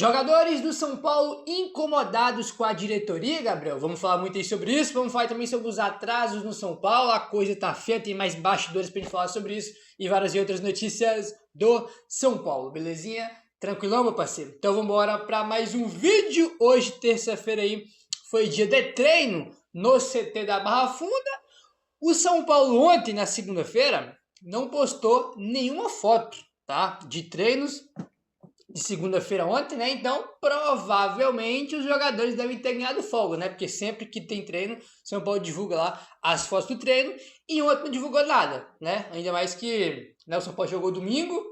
Jogadores do São Paulo incomodados com a diretoria, Gabriel. Vamos falar muito aí sobre isso. Vamos falar também sobre os atrasos no São Paulo. A coisa tá feia, tem mais bastidores pra gente falar sobre isso e várias outras notícias do São Paulo, belezinha? Tranquilão, meu parceiro? Então vamos embora para mais um vídeo. Hoje, terça-feira aí, foi dia de treino no CT da Barra Funda. O São Paulo ontem, na segunda-feira, não postou nenhuma foto, tá? De treinos de segunda-feira ontem, né? Então, provavelmente os jogadores devem ter ganhado folga, né? Porque sempre que tem treino, São Paulo divulga lá as fotos do treino e ontem não divulgou nada, né? Ainda mais que, né, o São Paulo jogou domingo,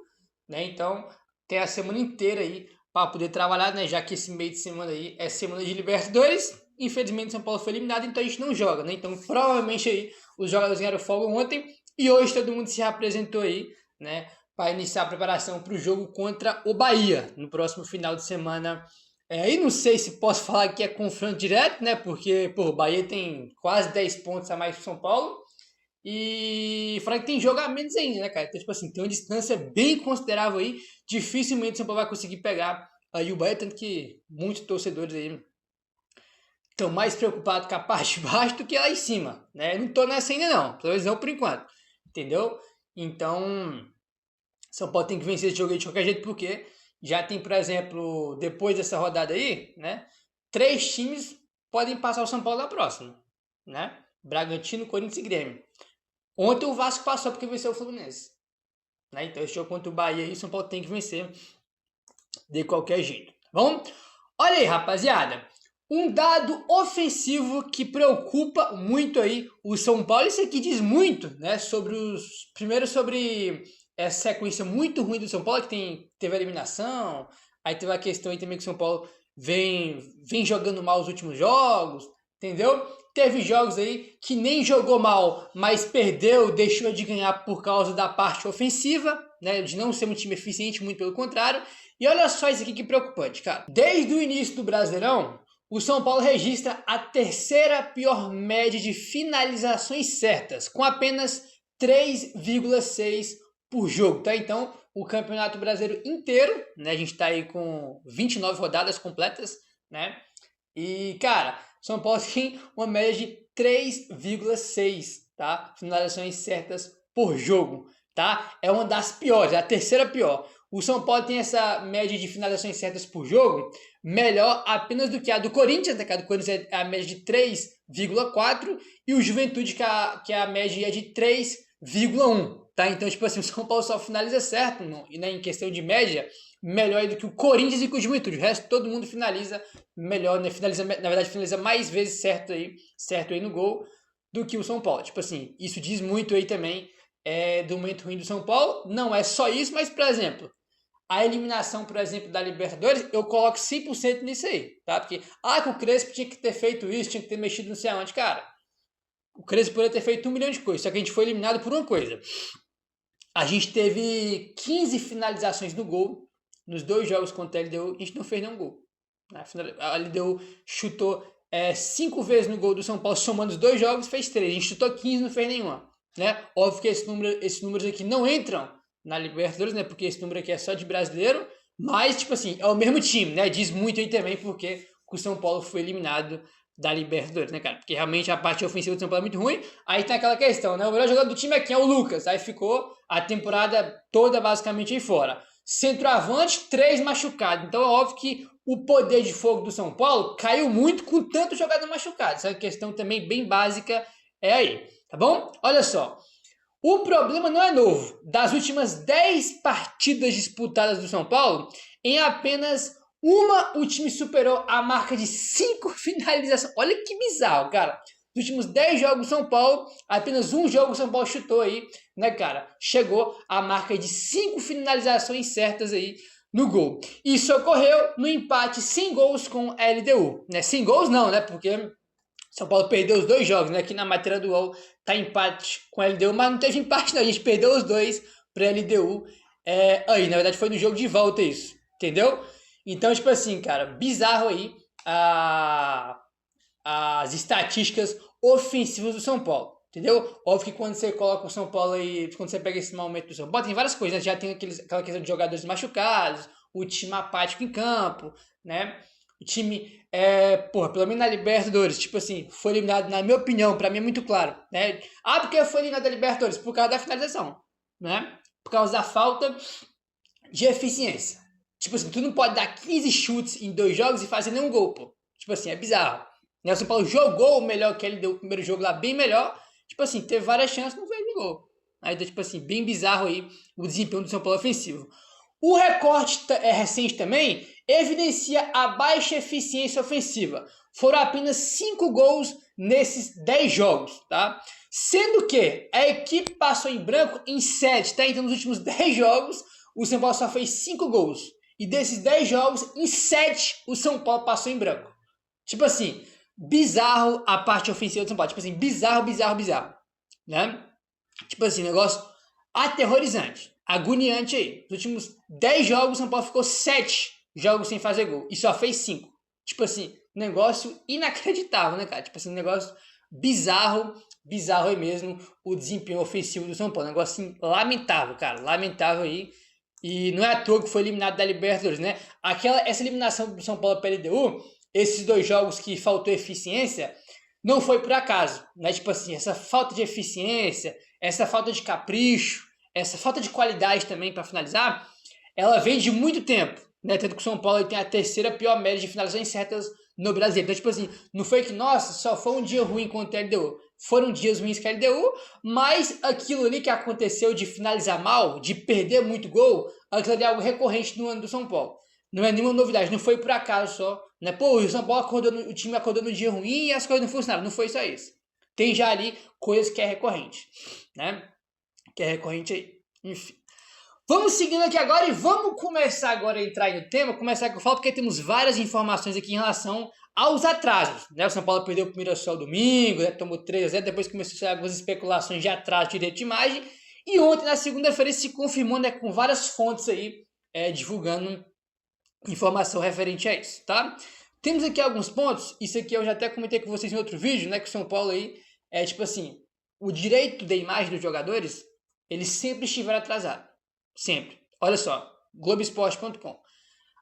né? Então, tem a semana inteira aí para poder trabalhar, né? Já que esse meio de semana aí é semana de Libertadores. Infelizmente, São Paulo foi eliminado, então a gente não joga, né? Então, provavelmente aí os jogadores ganharam folga ontem e hoje todo mundo se reapresentou aí, né? Para iniciar a preparação para o jogo contra o Bahia no próximo final de semana. E não sei se posso falar que é confronto direto, né? Porque o Bahia tem quase 10 pontos a mais que o São Paulo. E falar que tem jogo a menos ainda, né, cara? Então, tipo assim, tem uma distância bem considerável aí. Dificilmente o São Paulo vai conseguir pegar aí o Bahia, tanto que muitos torcedores aí estão mais preocupados com a parte de baixo do que lá em cima, né? Eu não tô nessa ainda não, pelo menos não por enquanto, entendeu? Então, São Paulo tem que vencer esse jogo aí de qualquer jeito, porque já tem, por exemplo, depois dessa rodada aí, né? 3 times podem passar o São Paulo na próxima, né? Bragantino, Corinthians e Grêmio. Ontem o Vasco passou porque venceu o Fluminense, né? Então esse jogo contra o Bahia aí, o São Paulo tem que vencer de qualquer jeito, tá bom? Olha aí, rapaziada. Um dado ofensivo que preocupa muito aí o São Paulo. Isso aqui diz muito, né? Primeiro sobre essa sequência muito ruim do São Paulo, que teve a eliminação. Aí teve a questão aí também que o São Paulo vem jogando mal os últimos jogos, entendeu? Teve jogos aí que nem jogou mal, mas perdeu, deixou de ganhar por causa da parte ofensiva, né? De não ser um time eficiente, muito pelo contrário. E olha só isso aqui que preocupante, cara. Desde o início do Brasileirão, o São Paulo registra a terceira pior média de finalizações certas, com apenas 3,6 por jogo, tá? Então, o Campeonato Brasileiro inteiro, né? A gente tá aí com 29 rodadas completas, né? E, cara, São Paulo tem uma média de 3,6, tá? Finalizações certas por jogo, tá? É uma das piores, é a terceira pior. O São Paulo tem essa média de finalizações certas por jogo melhor apenas do que a do Corinthians, né? Que a do Corinthians é a média de 3,4 e o Juventude que a média é de 3,1, tá? Então, tipo assim, o São Paulo só finaliza certo, e né, em questão de média, melhor do que o Corinthians e que o Juventude. O resto, todo mundo finaliza melhor, né? Na verdade, finaliza mais vezes certo aí no gol do que o São Paulo. Tipo assim, isso diz muito aí também do momento ruim do São Paulo. Não é só isso, mas, por exemplo, a eliminação, por exemplo, da Libertadores, eu coloco 100% nisso aí, tá? Porque, que o Crespo tinha que ter feito isso, tinha que ter mexido não sei aonde. Cara, o Crespo poderia ter feito 1 milhão de coisas, só que a gente foi eliminado por uma coisa. A gente teve 15 finalizações no gol, nos 2 jogos contra a LDU, a gente não fez nenhum gol. A LDU chutou 5 vezes no gol do São Paulo, somando os 2 jogos, fez 3. A gente chutou 15, não fez nenhuma, né? Óbvio que esses números aqui não entram na Libertadores, né? Porque esse número aqui é só de brasileiro, mas, tipo assim, é o mesmo time, né? Diz muito aí também porque o São Paulo foi eliminado da Libertadores, né, cara? Porque realmente a parte ofensiva do São Paulo é muito ruim. Aí tem aquela questão, né? O melhor jogador do time aqui é o Lucas. Aí ficou a temporada toda basicamente aí fora. Centroavante, 3 machucados. Então é óbvio que o poder de fogo do São Paulo caiu muito com tanto jogador machucado. Essa questão também bem básica é aí, tá bom? Olha só. O problema não é novo. Das últimas 10 partidas disputadas do São Paulo, em apenas uma, o time superou a marca de 5 finalizações. Olha que bizarro, cara. Nos últimos 10 jogos do São Paulo, apenas um jogo o São Paulo chutou aí, né, cara? Chegou a marca de 5 finalizações certas aí no gol. Isso ocorreu no empate sem gols com a LDU, né? Sem gols não, né? Porque São Paulo perdeu os 2 jogos, né? Aqui na matéria do UOL tá empate com a LDU, mas não teve empate não, a gente perdeu os 2 pra LDU. Aí, na verdade foi no jogo de volta isso, entendeu? Então, tipo assim, cara, bizarro aí as estatísticas ofensivas do São Paulo, entendeu? Óbvio que quando você coloca o São Paulo aí, quando você pega esse momento do São Paulo, tem várias coisas, né? Já tem aquela questão de jogadores machucados, o time apático em campo, né? O time, pelo menos na Libertadores, tipo assim, foi eliminado, na minha opinião, pra mim é muito claro, né? Ah, porque foi eliminado da Libertadores? Por causa da finalização, né? Por causa da falta de eficiência. Tipo assim, tu não pode dar 15 chutes em 2 jogos e fazer nenhum gol, pô. Tipo assim, é bizarro. Né? O São Paulo jogou o melhor que ele deu o primeiro jogo lá, bem melhor. Tipo assim, teve várias chances, não fez nenhum gol. Aí, então, tipo assim, bem bizarro aí o desempenho do São Paulo ofensivo. O recorte recente também evidencia a baixa eficiência ofensiva. Foram apenas 5 gols nesses 10 jogos, tá? Sendo que a equipe passou em branco em 7, tá? Então nos últimos 10 jogos, o São Paulo só fez 5 gols. E desses 10 jogos, em 7, o São Paulo passou em branco. Tipo assim, bizarro a parte ofensiva do São Paulo. Tipo assim, bizarro, né? Tipo assim, negócio aterrorizante, agoniante aí. Nos últimos 10 jogos, o São Paulo ficou 7 jogos sem fazer gol. E só fez 5. Tipo assim, negócio inacreditável, né, cara? Tipo assim, negócio bizarro aí mesmo, o desempenho ofensivo do São Paulo. Negócio assim, lamentável, cara. Lamentável aí. E não é à toa que foi eliminado da Libertadores, né? Essa eliminação do São Paulo pela LDU, esses 2 jogos que faltou eficiência, não foi por acaso, né? Tipo assim, essa falta de eficiência, essa falta de capricho, essa falta de qualidade também para finalizar, ela vem de muito tempo, né? Tanto que o São Paulo tem a 3ª pior média de finalizações certas no Brasil. Então, tipo assim, não foi que, nossa, só foi um dia ruim contra a LDU. Foram dias ruins com a LDU, mas aquilo ali que aconteceu de finalizar mal, de perder muito gol, aquilo ali é algo recorrente no ano do São Paulo. Não é nenhuma novidade, não foi por acaso só, né? Pô, o São Paulo o time acordou no dia ruim e as coisas não funcionaram. Não foi só isso. Tem já ali coisas que é recorrente, né? Que é recorrente aí. Enfim. Vamos seguindo aqui agora e vamos começar agora a entrar no tema, começar com o falo, porque temos várias informações aqui em relação aos atrasos, né? O São Paulo perdeu o primeiro só domingo, né? Tomou 3-0, depois começou a sair algumas especulações de atraso de direito de imagem, e ontem, na segunda-feira, se confirmou, né, com várias fontes aí, divulgando informação referente a isso, tá? Temos aqui alguns pontos, isso aqui eu já até comentei com vocês em outro vídeo, né, que o São Paulo aí, tipo assim, o direito da imagem dos jogadores, eles sempre estiveram atrasados. Sempre. Olha só, Globoesporte.com.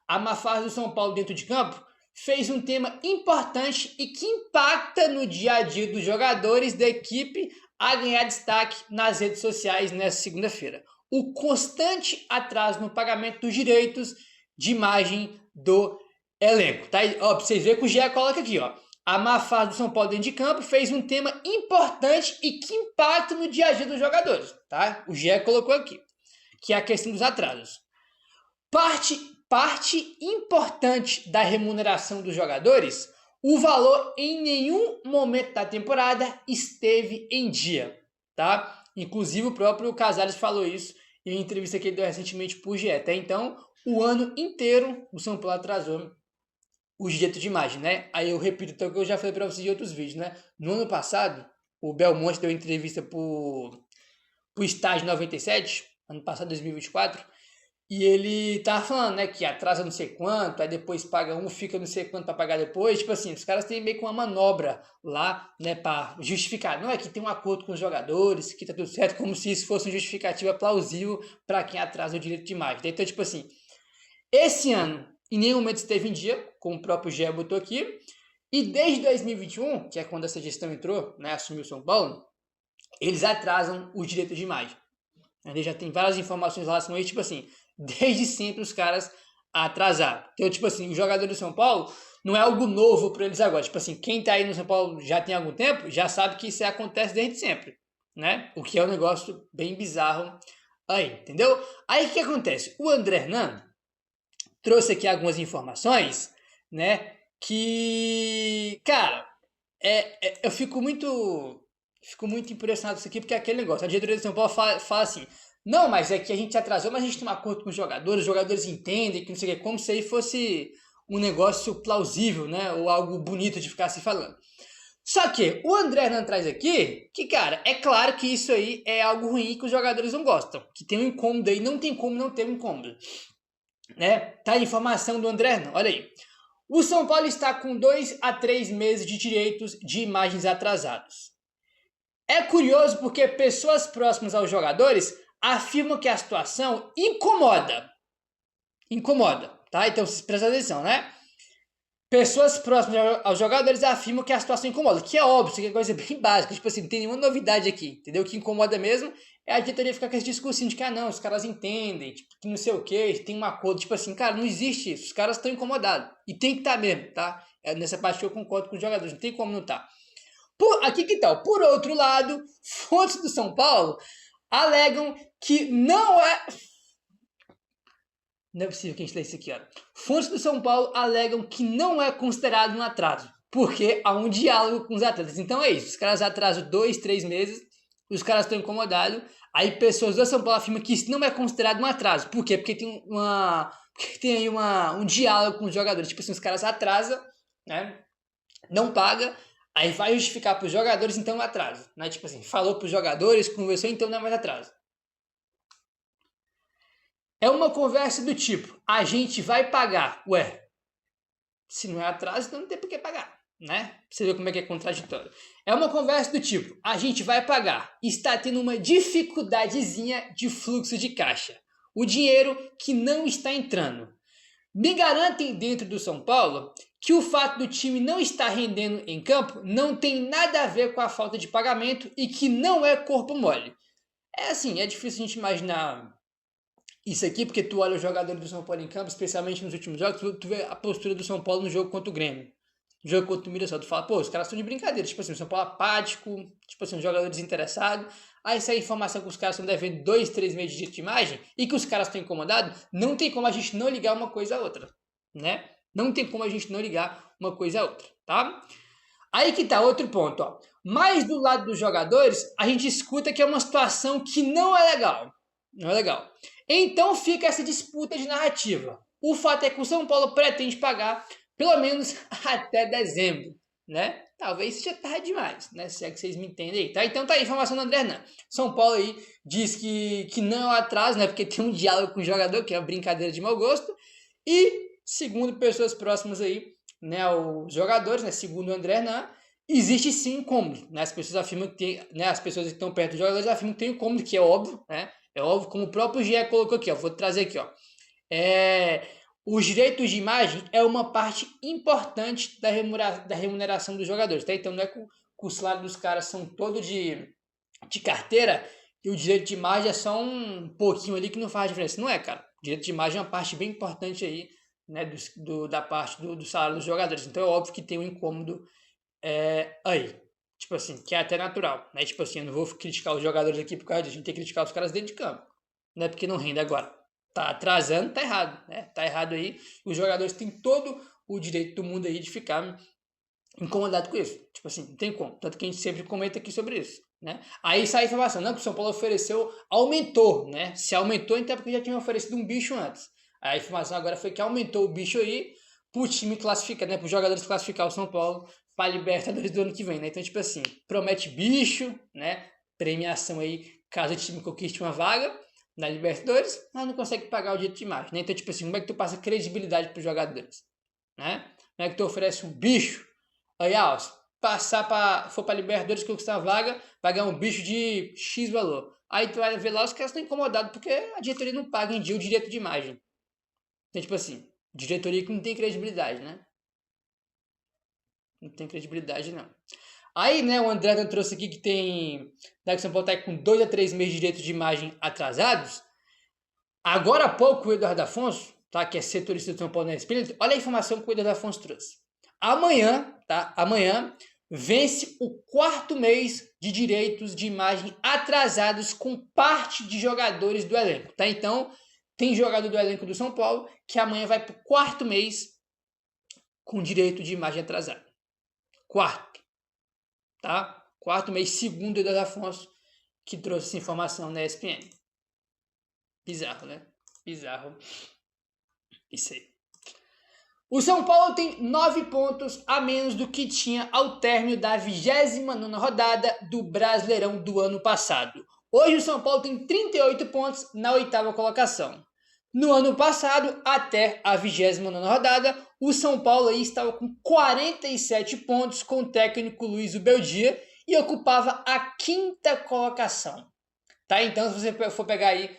A má fase do São Paulo dentro de campo fez um tema importante e que impacta no dia a dia dos jogadores da equipe a ganhar destaque nas redes sociais nessa segunda-feira. O constante atraso no pagamento dos direitos de imagem do elenco. Tá? Ó, pra vocês verem que o GE coloca aqui, ó. A má fase do São Paulo dentro de campo fez um tema importante e que impacta no dia a dia dos jogadores. Tá? O GE colocou aqui, que é a questão dos atrasos. Parte importante da remuneração dos jogadores, o valor em nenhum momento da temporada esteve em dia, tá? Inclusive o próprio Casares falou isso em entrevista que ele deu recentemente para o GE. Até então, o ano inteiro o São Paulo atrasou os direitos de imagem, né? Aí eu repito então o que eu já falei para vocês em outros vídeos, né? No ano passado, o Belmonte deu entrevista para o Estádio 97, ano passado, 2024, e ele tava falando, né, que atrasa não sei quanto, aí depois paga um, fica não sei quanto para pagar depois. Tipo assim, os caras têm meio que uma manobra lá, né, para justificar. Não é que tem um acordo com os jogadores, que tá tudo certo, como se isso fosse uma justificativa plausível para quem atrasa o direito de imagem. Então, tipo assim, esse ano em nenhum momento esteve em dia, como o próprio Gé botou aqui, e desde 2021, que é quando essa gestão entrou, né, assumiu São Paulo, eles atrasam os direitos de imagem. Ele já tem várias informações em relação a isso, tipo assim, desde sempre os caras atrasaram. Então, tipo assim, os jogadores do São Paulo não é algo novo para eles agora. Tipo assim, quem tá aí no São Paulo já tem algum tempo, já sabe que isso acontece desde sempre, né? O que é um negócio bem bizarro aí, entendeu? Aí o que acontece? O André Hernan trouxe aqui algumas informações, né? Que, cara, eu fico muito impressionado com isso aqui, porque é aquele negócio. A diretoria do São Paulo fala assim, não, mas é que a gente atrasou, mas a gente tem um acordo com os jogadores entendem, que não sei o que, como se aí fosse um negócio plausível, né? Ou algo bonito de ficar se falando. Só que o André Hernan traz aqui que, cara, é claro que isso aí é algo ruim que os jogadores não gostam. Que tem um incômodo aí, não tem como não ter um incômodo. Né? Tá a informação do André Hernan, olha aí. O São Paulo está com 2 a 3 meses de direitos de imagens atrasados. É curioso porque pessoas próximas aos jogadores afirmam que a situação incomoda. tá? Então, vocês prestem atenção, né? Pessoas próximas aos jogadores afirmam que a situação incomoda, que é óbvio, isso aqui é coisa bem básica, tipo assim, não tem nenhuma novidade aqui, entendeu? O que incomoda mesmo é a diretoria ficar com esse discursinho de que, não, os caras entendem, tipo, que não sei o que, tem um acordo, tipo assim, cara, não existe isso, os caras estão incomodados, e tem que estar mesmo, tá? É nessa parte que eu concordo com os jogadores, não tem como não estar. Aqui que tal? Por outro lado, fontes do São Paulo alegam que não é... Não é possível que a gente lê isso aqui, ó. Fontes do São Paulo alegam que não é considerado um atraso, porque há um diálogo com os atletas. Então é isso, os caras atrasam 2, 3 meses, os caras estão incomodados, aí pessoas do São Paulo afirmam que isso não é considerado um atraso. Por quê? Porque tem aí um diálogo com os jogadores. Tipo assim, os caras atrasam, né? Não paga, aí vai justificar para os jogadores, então é um atraso. Né? Tipo assim, falou para os jogadores, conversou, então não é mais atraso. É uma conversa do tipo, a gente vai pagar. Ué, se não é atraso, então não tem por que pagar, né? Pra você ver como é que é contraditório. É uma conversa do tipo, a gente vai pagar. Está tendo uma dificuldadezinha de fluxo de caixa. O dinheiro que não está entrando. Me garantem dentro do São Paulo que o fato do time não estar rendendo em campo não tem nada a ver com a falta de pagamento e que não é corpo mole. É assim, é difícil a gente imaginar isso aqui, porque tu olha os jogadores do São Paulo em campo, especialmente nos últimos jogos, tu vê a postura do São Paulo no jogo contra o Grêmio. No jogo contra o Mirassol, tu fala, pô, os caras estão de brincadeira. Tipo assim, o São Paulo apático, tipo assim, um jogador desinteressado. Aí sai a informação que os caras estão devendo 2, 3 meses de imagem e que os caras estão incomodados, não tem como a gente não ligar uma coisa a outra, né? Não tem como a gente não ligar uma coisa a outra, tá? Aí que tá outro ponto, ó. Mais do lado dos jogadores, a gente escuta que é uma situação que não é legal. Não é legal. Então fica essa disputa de narrativa. O fato é que o São Paulo pretende pagar pelo menos até dezembro, né? Talvez seja tarde demais, né? Se é que vocês me entendem aí, tá? Então tá aí a informação do André Hernan. São Paulo aí diz que não é atraso, né? Porque tem um diálogo com o jogador, que é uma brincadeira de mau gosto. E, segundo pessoas próximas aí, né, os jogadores, né, segundo o André Hernan, existe sim incômodo, né? As pessoas afirmam que tem, né, as pessoas que estão perto dos jogadores afirmam que tem incômodo, que é óbvio, né? É óbvio, como o próprio GE colocou aqui, ó. Vou trazer aqui, ó. Os direitos de imagem é uma parte importante da remuneração dos jogadores, tá? Então não é que o salário dos caras são todo de carteira e o direito de imagem é só um pouquinho ali que não faz diferença. Não é, cara. O direito de imagem é uma parte bem importante aí, né, da parte do salário dos jogadores. Então é óbvio que tem um incômodo aí. Tipo assim, que é até natural, né? Tipo assim, eu não vou criticar os jogadores aqui por causa disso, a gente tem que criticar os caras dentro de campo. Não é porque não rende agora. Tá atrasando, tá errado, né? Tá errado aí. Os jogadores têm todo o direito do mundo aí de ficar incomodado com isso. Tipo assim, não tem como. Tanto que a gente sempre comenta aqui sobre isso, né? Aí sai a informação, não, que o São Paulo ofereceu, aumentou, né? Se aumentou, então é porque já tinha oferecido um bicho antes. A informação agora foi que aumentou o bicho aí pro time classificar, né? Para os jogadores classificar o São Paulo para Libertadores do ano que vem, né? Então, tipo assim, promete bicho, né? Premiação aí, caso o time conquiste uma vaga na Libertadores, mas não consegue pagar o direito de imagem, né? Então, tipo assim, como é que tu passa credibilidade para os jogadores, né? Como é que tu oferece um bicho? Aí, se for para Libertadores que conquistar a vaga, vai ganhar um bicho de X valor. Aí tu vai ver lá, os caras estão incomodados porque a diretoria não paga em dia o direito de imagem. Então, tipo assim, diretoria que não tem credibilidade, né? Não tem credibilidade, não. Aí, né, o André trouxe aqui que tem... Né, que o São Paulo tá com 2 a 3 meses de direito de imagem atrasados. Agora há pouco, o Eduardo Afonso, tá, que é setorista do São Paulo na Espírito, olha a informação que o Eduardo Afonso trouxe. Amanhã, tá, amanhã, vence o 4º mês de direitos de imagem atrasados com parte de jogadores do elenco, tá? Então, tem jogador do elenco do São Paulo que amanhã vai pro 4º mês com direito de imagem atrasado. 4º, tá? 4º mês, segundo o Eduardo Afonso, que trouxe essa informação na ESPN. Bizarro, né? Bizarro. Isso aí. O São Paulo tem 9 pontos a menos do que tinha ao término da 29ª rodada do Brasileirão do ano passado. Hoje o São Paulo tem 38 pontos na 8ª colocação. No ano passado, até a 29ª rodada, o São Paulo aí estava com 47 pontos com o técnico Luiz Ubeldia e ocupava a 5ª colocação. Tá? Então, se você for pegar aí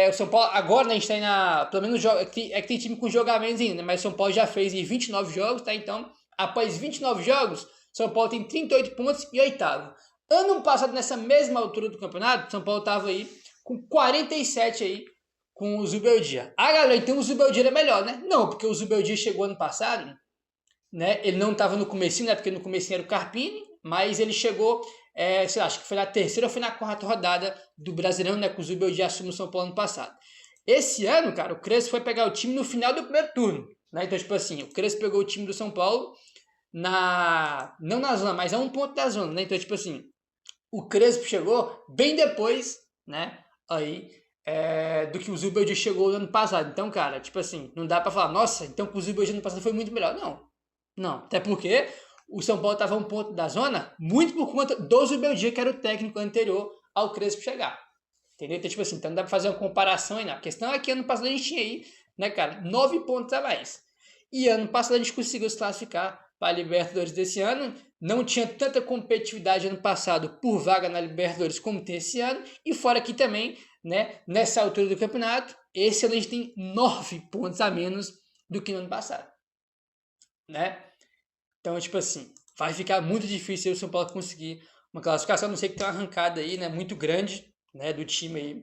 O São Paulo, agora, né, a gente tá aí pelo menos, é que tem time com jogamentos ainda, mas o São Paulo já fez em 29 jogos, tá? Então, após 29 jogos, São Paulo tem 38 pontos e oitavo. Ano passado, nessa mesma altura do campeonato, São Paulo tava aí com 47 aí, com o Zubeldia. Ah, galera, então o Zubeldia é melhor, né? Não, porque o Zubeldia chegou ano passado, né? Ele não tava no comecinho, né? Porque no comecinho era o Carpini, mas ele chegou, sei lá, acho que foi na terceira ou foi na quarta rodada do Brasileirão, né? Que o Zubeldia assumiu o São Paulo ano passado. Esse ano, cara, o Crespo foi pegar o time no final do primeiro turno, né? Então, tipo assim, o Crespo pegou o time do São Paulo não na zona, mas a um ponto da zona, né? Então, tipo assim, o Crespo chegou bem depois, né? Aí, do que o Zubeldia chegou no ano passado. Então, cara, tipo assim, não dá pra falar, nossa, então o Zubeldia no ano passado foi muito melhor. Não, não. Até porque o São Paulo tava a um ponto da zona, muito por conta do Zubeldia, que era o técnico anterior ao Crespo chegar. Entendeu? Então, tipo assim, então não dá pra fazer uma comparação aí, não. A questão é que ano passado a gente tinha aí, né, cara, 9 pontos a mais. E ano passado a gente conseguiu se classificar para a Libertadores desse ano. Não tinha tanta competitividade ano passado por vaga na Libertadores como tem esse ano. E fora aqui também, né, nessa altura do campeonato, esse ano a gente tem 9 pontos a menos do que no ano passado. Né? Então, tipo assim, vai ficar muito difícil o São Paulo conseguir uma classificação, a não ser que tenha uma arrancada aí, né, muito grande, né, do time aí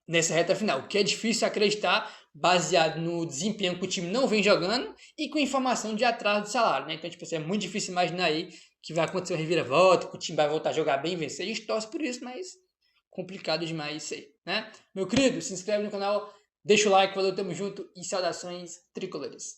nessa reta final, o que é difícil acreditar baseado no desempenho que o time não vem jogando e com informação de atraso de salário, né? Então, tipo assim, é muito difícil imaginar aí que vai acontecer uma reviravolta, que o time vai voltar a jogar bem e vencer. A gente torce por isso, mas complicado demais isso aí, né? Meu querido, se inscreve no canal, deixa o like, valeu, tamo junto e saudações tricolores.